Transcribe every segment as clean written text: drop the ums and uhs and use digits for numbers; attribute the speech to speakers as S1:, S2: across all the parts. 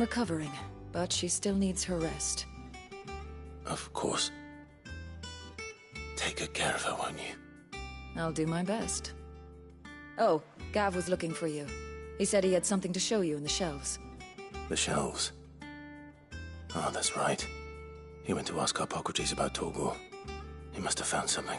S1: Recovering, but she still needs her rest.
S2: Of course. Take good care of her, won't you?
S1: I'll do my best. Oh, Gav was looking for you. He said he had something to show you in the shelves.
S2: The shelves. Oh, that's right. He went to ask Harpocrates about Torgal. He must have found something.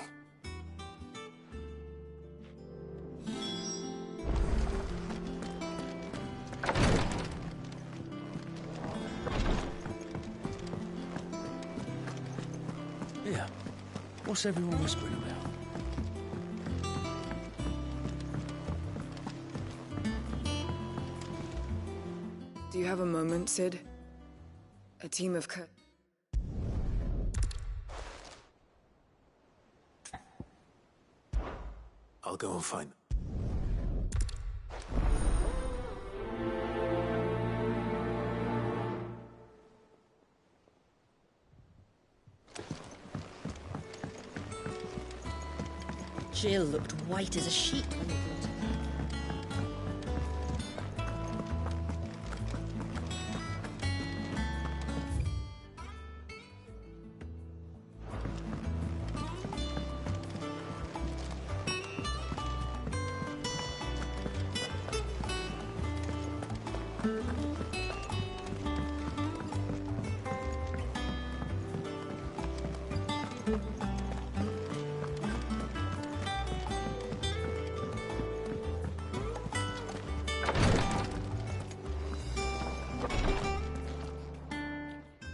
S3: Yeah. What's everyone whispering about?
S4: Do you have a moment, Sid? A team of
S2: I'll go and find them.
S5: Jill looked white as a sheet when we brought her.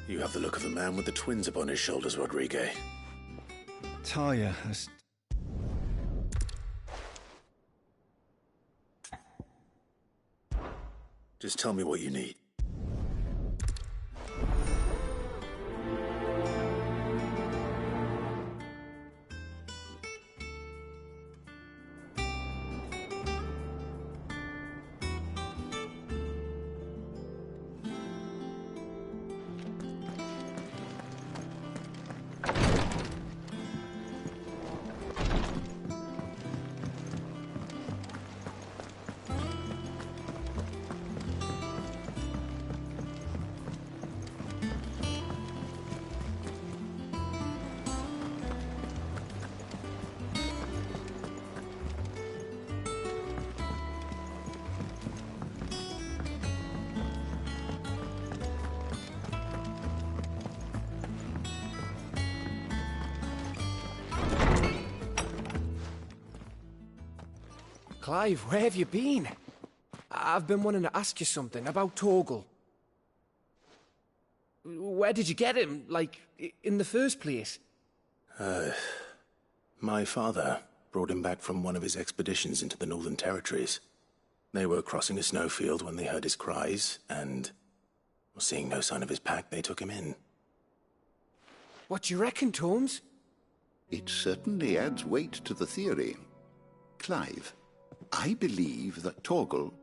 S2: You have the look of a man with the twins upon his shoulders, Rodrigue.
S6: Talia,
S2: Just tell me what you need.
S7: Clive, where have you been? I've been wanting to ask you something about Torgal. Where did you get him, like, in the first place?
S2: My father brought him back from one of his expeditions into the Northern Territories. They were crossing a snowfield when they heard his cries, and seeing no sign of his pack, they took him in.
S7: What do you reckon, Tomes?
S8: It certainly adds weight to the theory. Clive, I believe that Torgal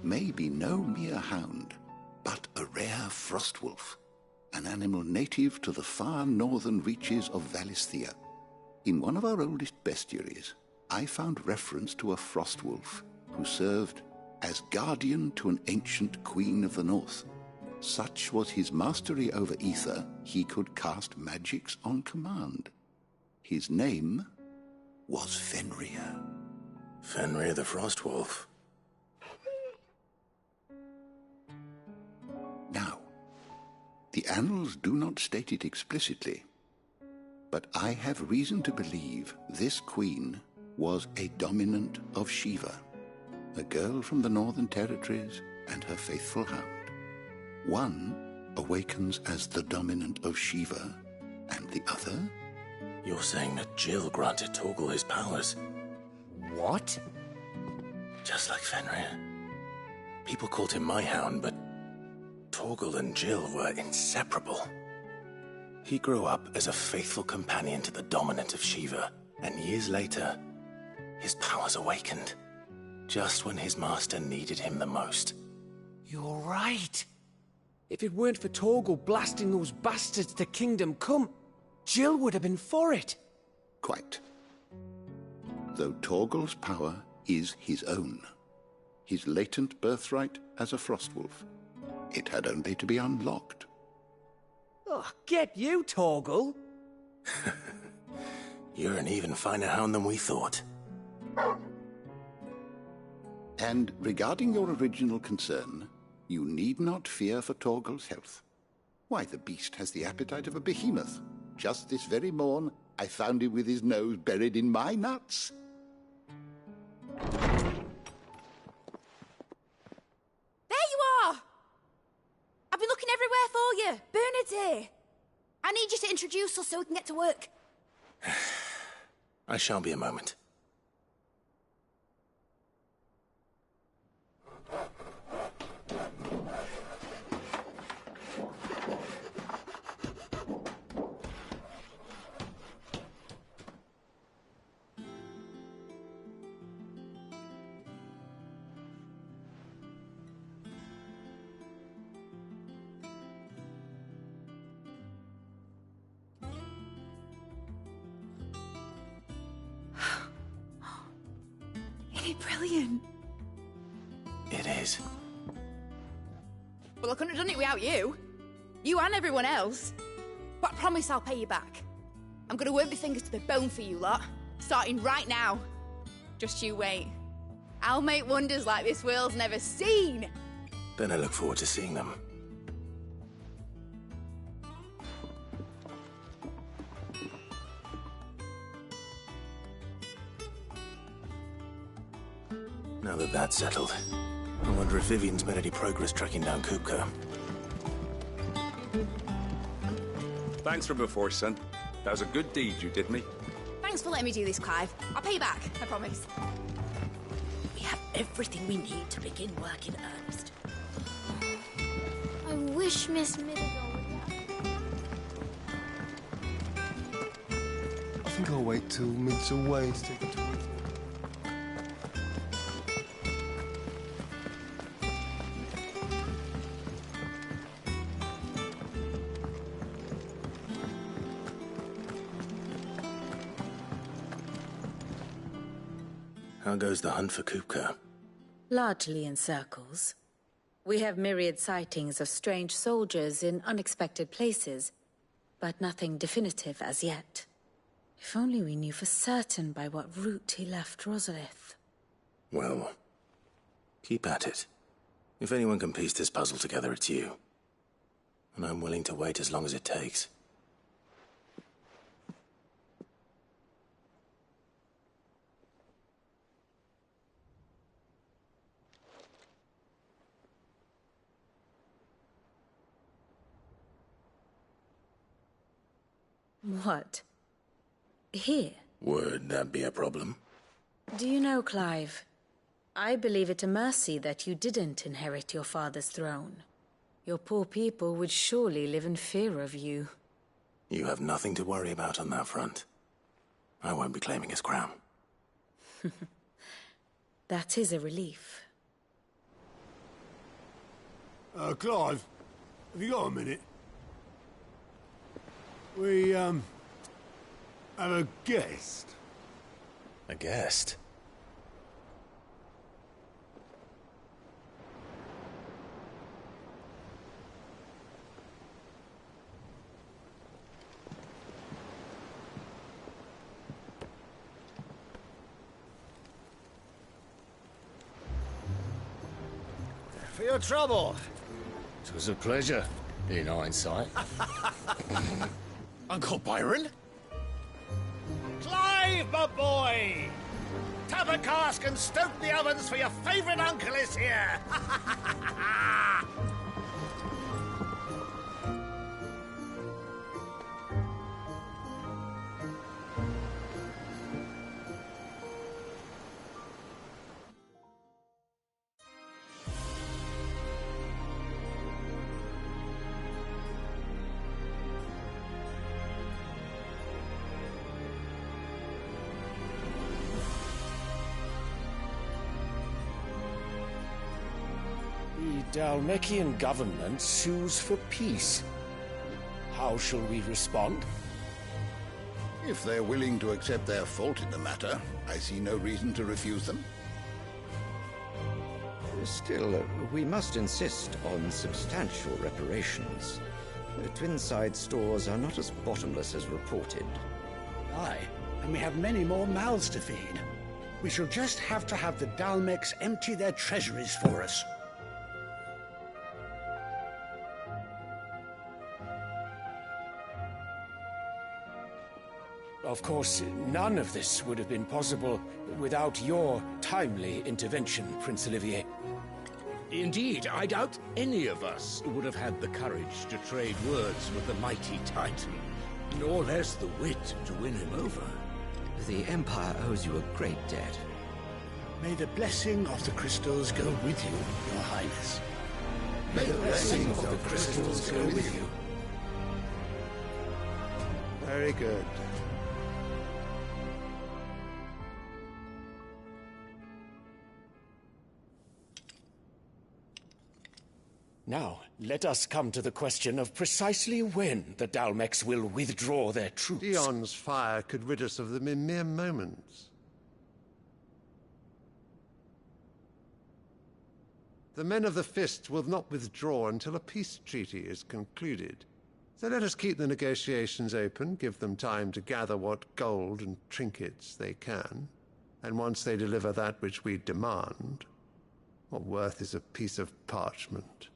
S8: may be no mere hound, but a rare frostwolf, an animal native to the far northern reaches of Valisthea. In one of our oldest bestiaries, I found reference to a frostwolf who served as guardian to an ancient queen of the north. Such was his mastery over ether, he could cast magics on command. His name was Fenrir.
S2: Fenrir the Frostwolf.
S8: Now, the annals do not state it explicitly, but I have reason to believe this queen was a dominant of Shiva, a girl from the Northern Territories and her faithful hound. One awakens as the dominant of Shiva, and the other?
S2: You're saying that Jill granted Torgal his powers?
S7: What?
S2: Just like Fenrir. People called him my hound, but Torgal and Jill were inseparable. He grew up as a faithful companion to the dominant of Shiva, and years later, his powers awakened, just when his master needed him the most.
S7: You're right. If it weren't for Torgal blasting those bastards to Kingdom Come, Jill would have been for it.
S8: Quite. Though Torgal's power is his own, his latent birthright as a Frostwolf. It had only to be unlocked.
S7: Oh, get you, Torgal!
S2: You're an even finer hound than we thought.
S8: And regarding your original concern, you need not fear for Torgal's health. Why, the beast has the appetite of a behemoth. Just this very morn, I found him with his nose buried in my nuts.
S9: There you are! I've been looking everywhere for you. Bernard's here. I need you to introduce us so we can get to work.
S2: I shan't be a moment.
S9: Brilliant.
S2: It is.
S9: Well, I couldn't have done it without you. You and everyone else. But I promise I'll pay you back. I'm gonna work my fingers to the bone for you lot, starting right now. Just you wait. I'll make wonders like this world's never seen.
S2: Then I look forward to seeing them. Now that that's settled, I wonder if Vivian's made any progress tracking down Kupka.
S10: Thanks from before, son. That was a good deed you did me.
S9: Thanks for letting me do this, Clive. I'll pay you back, I promise.
S5: We have everything we need to begin work in earnest.
S11: I wish Miss Middledore would
S6: I think I'll wait till Mid's away to take a tour.
S2: How goes the hunt for Kupka?
S12: Largely in circles. We have myriad sightings of strange soldiers in unexpected places, but nothing definitive as yet. If only we knew for certain by what route he left Rosalith.
S2: Well, keep at it. If anyone can piece this puzzle together, it's you. And I'm willing to wait as long as it takes.
S12: What? Here?
S2: Would that be a problem?
S12: Do you know, Clive, I believe it a mercy that you didn't inherit your father's throne. Your poor people would surely live in fear of you.
S2: You have nothing to worry about on that front. I won't be claiming his crown.
S12: That is a relief.
S3: Clive, have you got a minute? We, have a guest.
S2: A guest?
S13: For your trouble.
S3: It was a pleasure, in hindsight.
S13: Uncle Byron? Clive, my boy! Tap a cask and stoke the ovens, for your favourite uncle is here!
S7: The Dalmekian government sues for peace. How shall we respond?
S8: If they're willing to accept their fault in the matter, I see no reason to refuse them.
S14: Still, we must insist on substantial reparations. Twinside stores are not as bottomless as reported.
S13: Aye, and we have many more mouths to feed. We shall just have to have the Dalmex empty their treasuries for us.
S7: Of course, none of this would have been possible without your timely intervention, Prince Olivier.
S15: Indeed, I doubt any of us would have had the courage to trade words with the mighty Titan, nor less the wit to win him over.
S14: The Empire owes you a great debt.
S13: May the blessing of the crystals go with you, Your Highness.
S14: May the blessing of the crystals go with you.
S6: Very good.
S7: Now, let us come to the question of precisely when the Dalmex will withdraw their troops.
S6: Dion's fire could rid us of them in mere moments. The men of the Fist will not withdraw until a peace treaty is concluded. So let us keep the negotiations open, give them time to gather what gold and trinkets they can, and once they deliver that which we demand, what worth is a piece of parchment?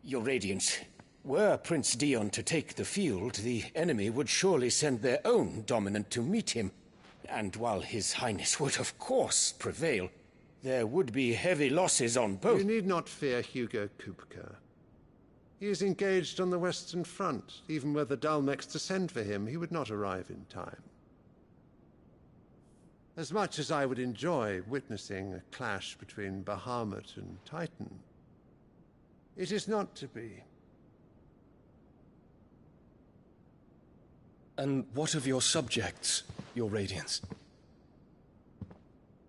S7: Your Radiance, were Prince Dion to take the field, the enemy would surely send their own dominant to meet him. And while His Highness would of course prevail, there would be heavy losses on both.
S6: You need not fear Hugo Kupka. He is engaged on the Western Front. Even were the Dalmex to send for him, he would not arrive in time. As much as I would enjoy witnessing a clash between Bahamut and Titan, it is not to be.
S16: And what of your subjects, Your Radiance?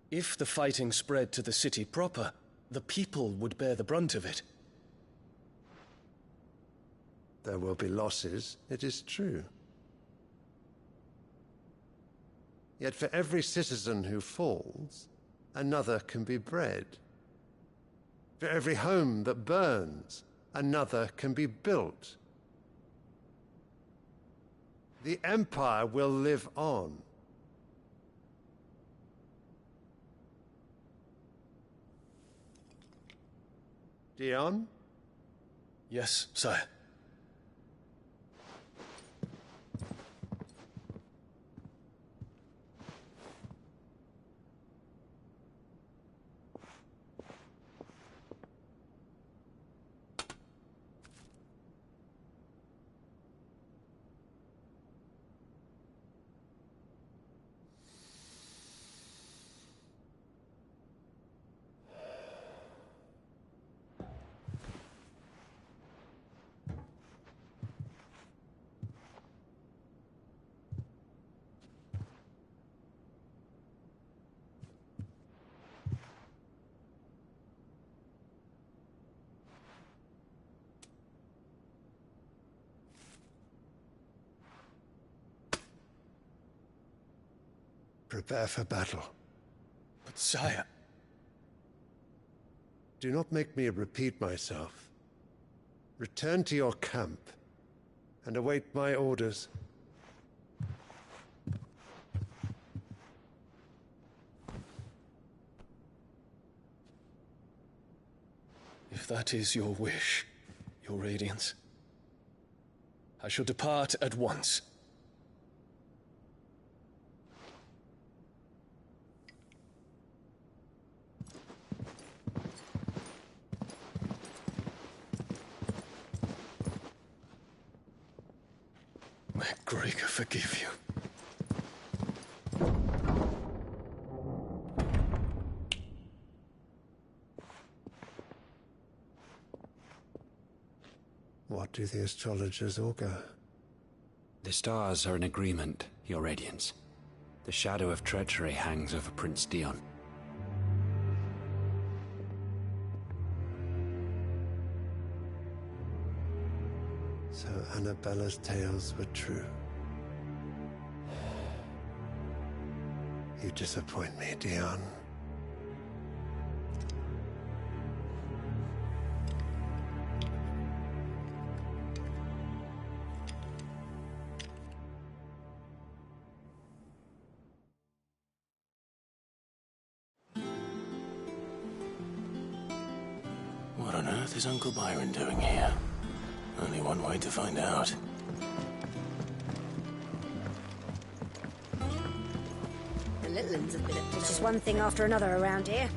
S16: If the fighting spread to the city proper, the people would bear the brunt of it.
S6: There will be losses, it is true. Yet for every citizen who falls, another can be bred. For every home that burns, another can be built. The Empire will live on. Dion?
S16: Yes, sire.
S6: Prepare for battle.
S16: But sire...
S6: Do not make me repeat myself. Return to your camp and await my orders.
S16: If that is your wish, Your Radiance, I shall depart at once. May Gregor forgive you.
S6: What do the astrologers augur?
S17: The stars are in agreement, Your Radiance. The shadow of treachery hangs over Prince Dion.
S6: So Annabella's tales were true. You disappoint me, Dion.
S2: What on earth is Uncle Byron doing here? Only one way to find out.
S5: The little ones have been up to
S18: It's just one thing after another around here.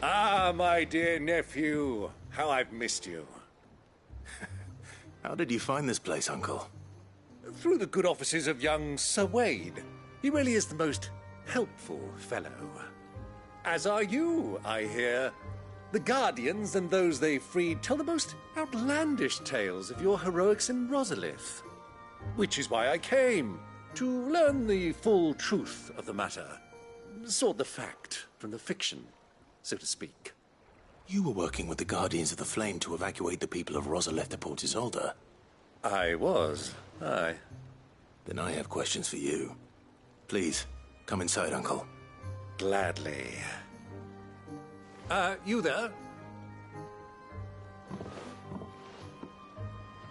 S15: Ah, my dear nephew. How I've missed you.
S2: How did you find this place, Uncle?
S15: Through the good offices of young Sir Wade. He really is the most helpful fellow. As are you, I hear. The Guardians and those they freed tell the most outlandish tales of your heroics in Rosalith. Which is why I came, to learn the full truth of the matter. Sort the fact from the fiction, so to speak.
S2: You were working with the Guardians of the Flame to evacuate the people of Rosalith to Port Isolde.
S15: I was, aye.
S2: Then I have questions for you. Please, come inside, Uncle.
S15: Gladly. You there?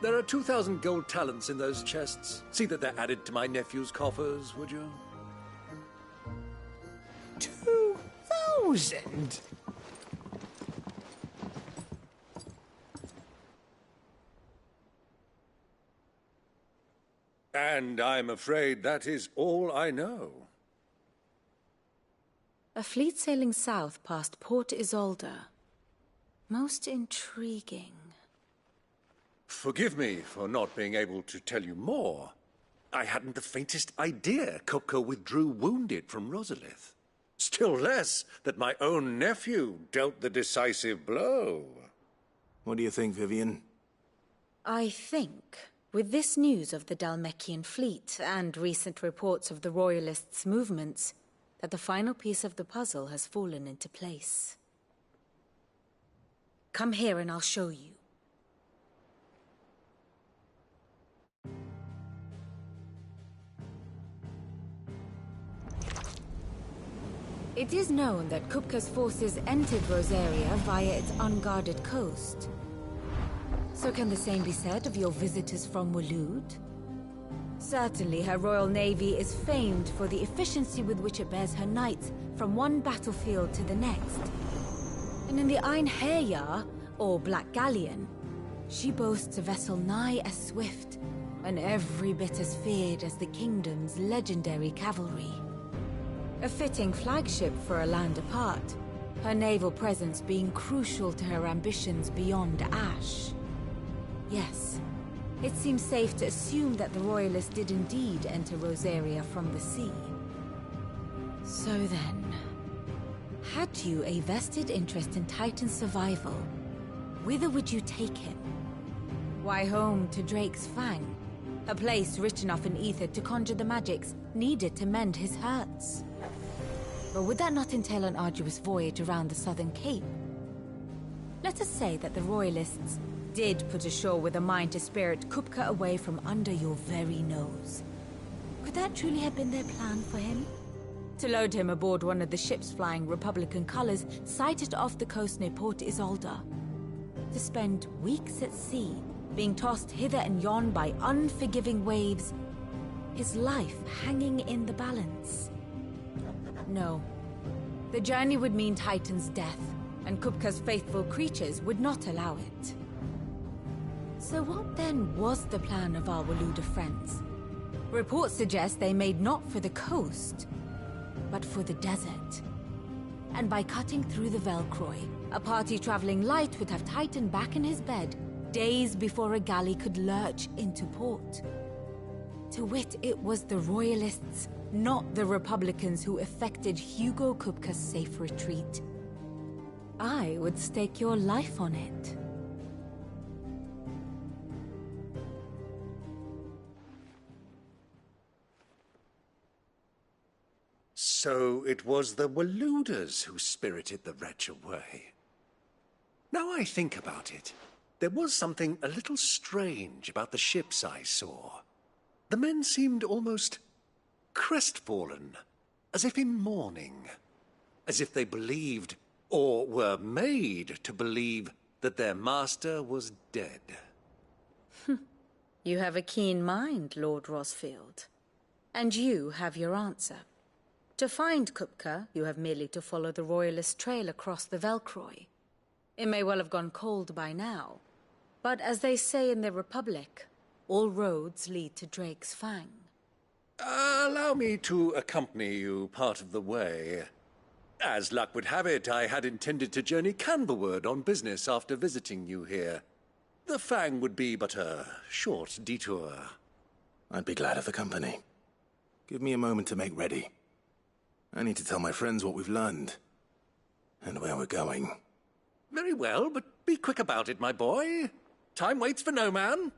S15: There are 2,000 gold talents in those chests. See that they're added to my nephew's coffers, would you?
S19: 2,000?
S15: And I'm afraid that is all I know.
S12: A fleet sailing south past Port Isolde. Most intriguing.
S15: Forgive me for not being able to tell you more. I hadn't the faintest idea Kupka withdrew wounded from Rosalith. Still less that my own nephew dealt the decisive blow.
S2: What do you think, Vivian?
S12: I think, with this news of the Dhalmekian fleet and recent reports of the Royalists' movements, that the final piece of the puzzle has fallen into place. Come here and I'll show you. It is known that Kupka's forces entered Rosaria via its unguarded coast. So can the same be said of your visitors from Waloed? Certainly her Royal Navy is famed for the efficiency with which it bears her knights from one battlefield to the next. And in the Einherjar, or Black Galleon, she boasts a vessel nigh as swift and every bit as feared as the kingdom's legendary cavalry. A fitting flagship for a land apart, her naval presence being crucial to her ambitions beyond Ash. Yes. It seems safe to assume that the Royalists did indeed enter Rosaria from the sea. So then, had you a vested interest in Titan's survival, whither would you take him? Why, home to Drake's Fang, a place rich enough in ether to conjure the magics needed to mend his hurts. But would that not entail an arduous voyage around the southern cape? Let us say that the Royalists did put ashore with a mind to spirit Kupka away from under your very nose. Could that truly have been their plan for him? To load him aboard one of the ships flying Republican colors sighted off the coast near Port Isolde. To spend weeks at sea, being tossed hither and yon by unforgiving waves, his life hanging in the balance. No. The journey would mean Titan's death, and Kupka's faithful creatures would not allow it. So what then was the plan of our Waluda friends? Reports suggest they made not for the coast, but for the desert. And by cutting through the Velcroy, a party traveling light would have Titan back in his bed days before a galley could lurch into port. To wit, it was the Royalists, not the Republicans, who effected Hugo Kupka's safe retreat. I would stake your life on it.
S15: So it was the Waludas who spirited the wretch away. Now I think about it, there was something a little strange about the ships I saw. The men seemed almost crestfallen, as if in mourning, as if they believed, or were made to believe, that their master was dead.
S12: You have a keen mind, Lord Rosfield. And you have your answer. To find Kupka, you have merely to follow the Royalist trail across the Velcroy. It may well have gone cold by now, but as they say in the Republic, all roads lead to Drake's Fang.
S15: Allow me to accompany you part of the way. As luck would have it, I had intended to journey Canberward on business after visiting you here. The Fang would be but a short detour.
S2: I'd be glad of the company. Give me a moment to make ready. I need to tell my friends what we've learned, and where we're going.
S15: Very well, but be quick about it, my boy. Time waits for no man.